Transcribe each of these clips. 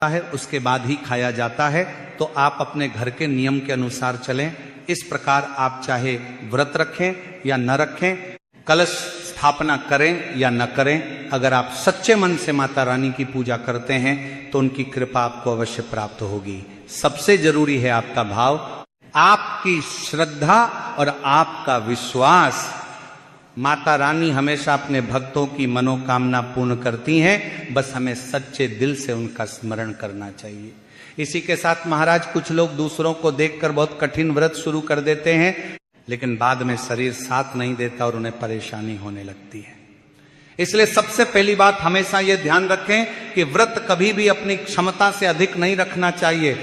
है उसके बाद ही खाया जाता है। तो आप अपने घर के नियम के अनुसार चलें। इस प्रकार आप चाहे व्रत रखें या न रखें, कलश स्थापना करें या न करें, अगर आप सच्चे मन से माता रानी की पूजा करते हैं तो उनकी कृपा आपको अवश्य प्राप्त होगी। सबसे जरूरी है आपका भाव, आपकी श्रद्धा और आपका विश्वास। माता रानी हमेशा अपने भक्तों की मनोकामना पूर्ण करती हैं, बस हमें सच्चे दिल से उनका स्मरण करना चाहिए। इसी के साथ महाराज कुछ लोग दूसरों को देखकर बहुत कठिन व्रत शुरू कर देते हैं, लेकिन बाद में शरीर साथ नहीं देता और उन्हें परेशानी होने लगती है। इसलिए सबसे पहली बात हमेशा यह ध्यान रखें कि व्रत कभी भी अपनी क्षमता से अधिक नहीं रखना चाहिए।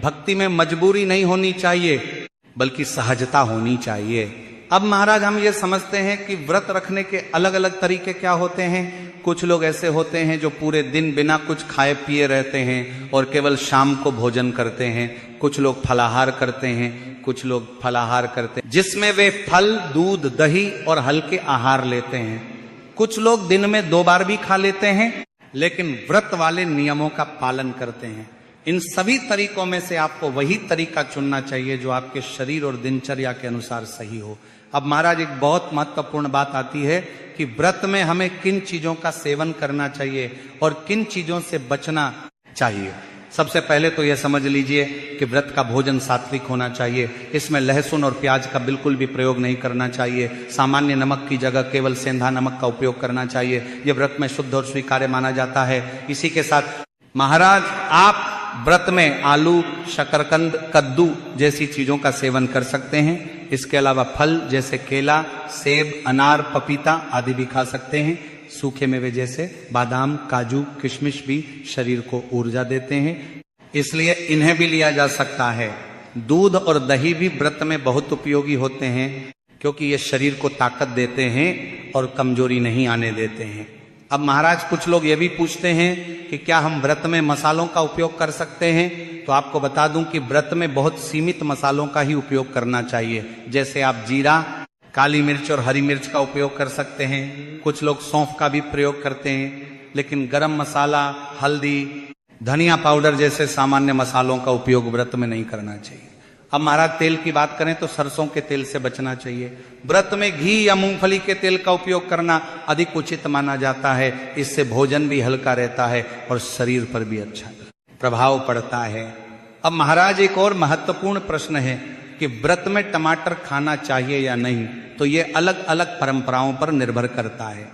भक्ति में मजबूरी नहीं होनी चाहिए, बल्कि सहजता होनी चाहिए। अब महाराज हम ये समझते हैं कि व्रत रखने के अलग अलग तरीके क्या होते हैं। कुछ लोग ऐसे होते हैं जो पूरे दिन बिना कुछ खाए पिए रहते हैं और केवल शाम को भोजन करते हैं। कुछ लोग फलाहार करते हैं, कुछ लोग फलाहार करते हैं जिसमें वे फल, दूध, दही और हल्के आहार लेते हैं। कुछ लोग दिन में 2 बार भी खा लेते हैं, लेकिन व्रत वाले नियमों का पालन करते हैं। इन सभी तरीकों में से आपको वही तरीका चुनना चाहिए जो आपके शरीर और दिनचर्या के अनुसार सही हो। अब महाराज एक बहुत महत्वपूर्ण बात आती है कि व्रत में हमें किन चीजों का सेवन करना चाहिए और किन चीजों से बचना चाहिए। सबसे पहले तो यह समझ लीजिए कि व्रत का भोजन सात्विक होना चाहिए। इसमें लहसुन और प्याज का बिल्कुल भी प्रयोग नहीं करना चाहिए। सामान्य नमक की जगह केवल सेंधा नमक का उपयोग करना चाहिए। यह व्रत में शुद्ध और स्वीकार्य माना जाता है। इसी के साथ महाराज आप व्रत में आलू, शकरकंद, कद्दू जैसी चीजों का सेवन कर सकते हैं। इसके अलावा फल जैसे केला, सेब, अनार, पपीता आदि भी खा सकते हैं। सूखे मेवे जैसे बादाम, काजू, किशमिश भी शरीर को ऊर्जा देते हैं, इसलिए इन्हें भी लिया जा सकता है। दूध और दही भी व्रत में बहुत उपयोगी होते हैं, क्योंकि ये शरीर को ताकत देते हैं और कमजोरी नहीं आने देते हैं। अब महाराज कुछ लोग ये भी पूछते हैं कि क्या हम व्रत में मसालों का उपयोग कर सकते हैं। तो आपको बता दूं कि व्रत में बहुत सीमित मसालों का ही उपयोग करना चाहिए। जैसे आप जीरा, काली मिर्च और हरी मिर्च का उपयोग कर सकते हैं। कुछ लोग सौंफ का भी प्रयोग करते हैं, लेकिन गरम मसाला, हल्दी, धनिया पाउडर जैसे सामान्य मसालों का उपयोग व्रत में नहीं करना चाहिए। अब महाराज तेल की बात करें तो सरसों के तेल से बचना चाहिए। व्रत में घी या मूंगफली के तेल का उपयोग करना अधिक उचित माना जाता है। इससे भोजन भी हल्का रहता है और शरीर पर भी अच्छा प्रभाव पड़ता है। अब महाराज एक और महत्वपूर्ण प्रश्न है कि व्रत में टमाटर खाना चाहिए या नहीं। तो ये अलग अलग परंपराओं पर निर्भर करता है।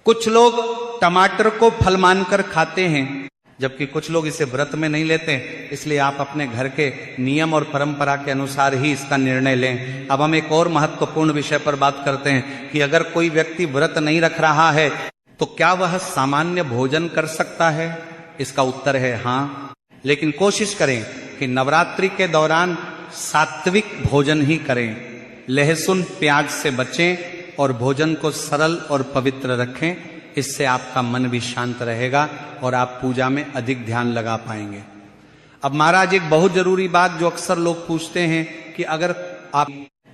कुछ लोग टमाटर को फल मानकर खाते हैं, जबकि कुछ लोग इसे व्रत में नहीं लेते। इसलिए आप अपने घर के नियम और परंपरा के अनुसार ही इसका निर्णय लें। अब हम एक और महत्वपूर्ण विषय पर बात करते हैं कि अगर कोई व्यक्ति व्रत नहीं रख रहा है तो क्या वह सामान्य भोजन कर सकता है। इसका उत्तर है हाँ, लेकिन कोशिश करें कि नवरात्रि के दौरान सात्विक भोजन ही करें। लहसुन, प्याज से बचें और भोजन को सरल और पवित्र रखें। इससे आपका मन भी शांत रहेगा और आप पूजा में अधिक ध्यान लगा पाएंगे। अब महाराज एक बहुत जरूरी बात जो अक्सर लोग पूछते हैं कि अगर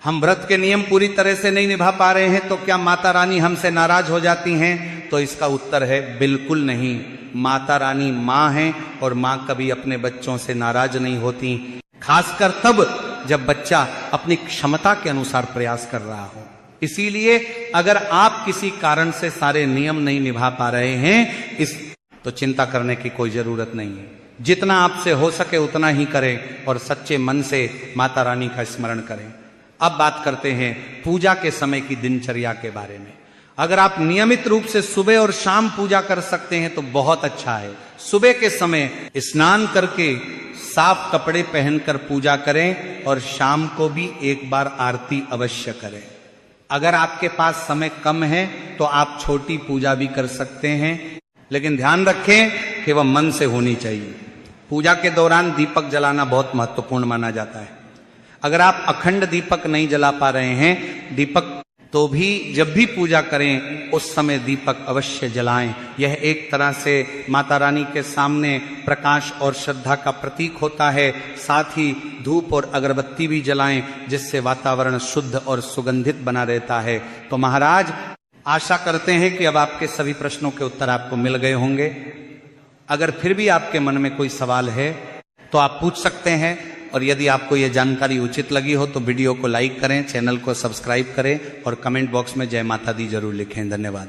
हम व्रत के नियम पूरी तरह से नहीं निभा पा रहे हैं तो क्या माता रानी हमसे नाराज हो जाती हैं। तो इसका उत्तर है बिल्कुल नहीं। माता रानी माँ हैं और माँ कभी अपने बच्चों से नाराज नहीं होती, खासकर तब जब बच्चा अपनी क्षमता के अनुसार प्रयास कर रहा हो। इसीलिए अगर आप किसी कारण से सारे नियम नहीं निभा पा रहे हैं तो चिंता करने की कोई जरूरत नहीं है। जितना आपसे हो सके उतना ही करें और सच्चे मन से माता रानी का स्मरण करें। अब बात करते हैं पूजा के समय की दिनचर्या के बारे में। अगर आप नियमित रूप से सुबह और शाम पूजा कर सकते हैं तो बहुत अच्छा है। सुबह के समय स्नान करके साफ कपड़े पहनकर पूजा करें और शाम को भी एक बार आरती अवश्य करें। अगर आपके पास समय कम है तो आप छोटी पूजा भी कर सकते हैं, लेकिन ध्यान रखें कि वह मन से होनी चाहिए। पूजा के दौरान दीपक जलाना बहुत महत्वपूर्ण माना जाता है। अगर आप अखंड दीपक नहीं जला पा रहे हैं दीपक तो भी जब भी पूजा करें उस समय दीपक अवश्य जलाएं। यह एक तरह से माता रानी के सामने प्रकाश और श्रद्धा का प्रतीक होता है। साथ ही धूप और अगरबत्ती भी जलाएं, जिससे वातावरण शुद्ध और सुगंधित बना रहता है। तो महाराज आशा करते हैं कि अब आपके सभी प्रश्नों के उत्तर आपको मिल गए होंगे। अगर फिर भी आपके मन में कोई सवाल है तो आप पूछ सकते हैं। और यदि आपको यह जानकारी उचित लगी हो तो वीडियो को लाइक करें, चैनल को सब्सक्राइब करें और कमेंट बॉक्स में जय माता दी जरूर लिखें। धन्यवाद।